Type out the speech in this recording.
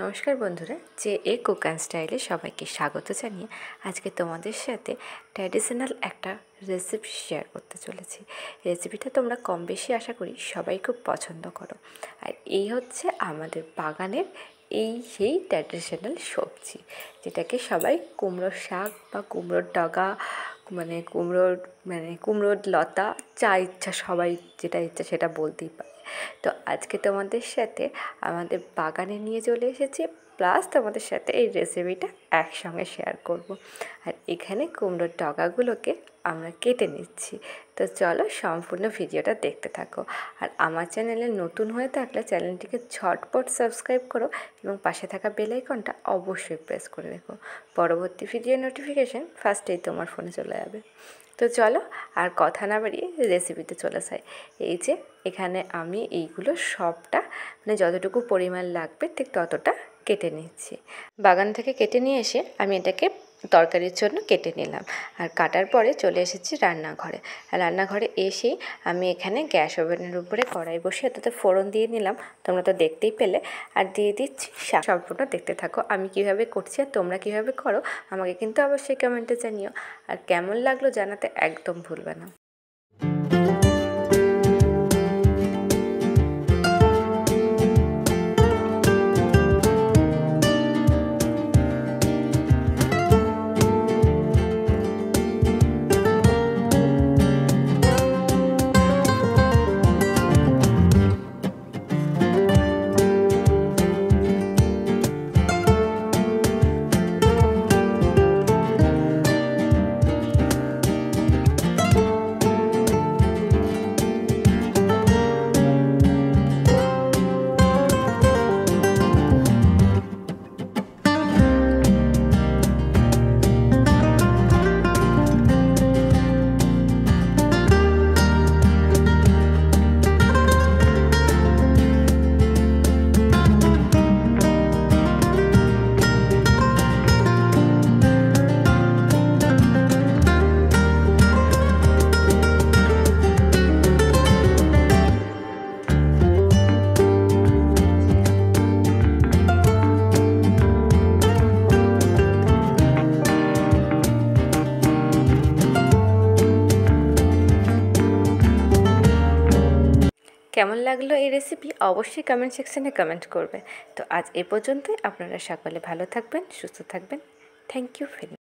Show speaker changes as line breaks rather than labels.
নমস্কার বন্ধুরা, যে এ কুক অ্যান্ড স্টাইলে সবাইকে স্বাগত জানিয়ে আজকে তোমাদের সাথে ট্র্যাডিশনাল একটা রেসিপি শেয়ার করতে চলেছি। রেসিপিটা তোমরা কম বেশি আশা করি সবাই খুব পছন্দ করো। আর এই হচ্ছে আমাদের বাগানের সেই ট্র্যাডিশনাল সবজি, যেটাকে সবাই কুমড়োর শাক বা কুমড়োর ডগা কুমড়োর লতা, যা ইচ্ছা সবাই যেটা ইচ্ছা সেটা বলতেই পারে। তো আজকে তোমাদের সাথে আমাদের বাগানে নিয়ে চলে এসেছি, প্লাস তোমাদের সাথে এই রেসিপিটা একসঙ্গে শেয়ার করব। আর এখানে কুমড়োর ডগাগুলোকে আমরা কেটে নিচ্ছি। তো চলো সম্পূর্ণ ভিডিওটা দেখতে থাকো। আর আমার চ্যানেলে নতুন হয়ে থাকলে চ্যানেলটিকে ঝটপট সাবস্ক্রাইব করো এবং পাশে থাকা বেল আইকনটা অবশ্যই প্রেস করে রেখো। পরবর্তী ভিডিও নোটিফিকেশান ফার্স্টেই তোমার ফোনে চলে যাবে। তো চলো আর কথা না বাড়িয়ে রেসিপিতে চলে যাই। এই যে এখানে আমি এইগুলো সবটা যতটুকু পরিমাণ লাগবে ঠিক ততটা কেটে নিচ্ছি। বাগান থেকে কেটে নিয়ে এসে আমি এটাকে তরকারির জন্য কেটে নিলাম। আর কাটার পরে চলে এসেছি রান্নাঘরে। আর রান্নাঘরে এসেই আমি এখানে গ্যাস ওভেনের উপরে কড়াই বসিয়ে তাতে ফোড়ন দিয়ে নিলাম, তোমরা তো দেখতেই পেলে। আর দিয়ে দিচ্ছি শাক। সম্পূর্ণ দেখতে থাকো আমি কিভাবে করছি আর তোমরা কিভাবে করো আমাকে কিন্তু অবশ্যই কমেন্টে জানিও। আর কেমন লাগলো জানাতে একদম ভুলবে না। কেমন লাগলো এই রেসিপি অবশ্যই কমেন্ট সেকশানে কমেন্ট করবে। তো আজ এ পর্যন্তই। আপনারা সকলে ভালো থাকবেন, সুস্থ থাকবেন। Thank you very much.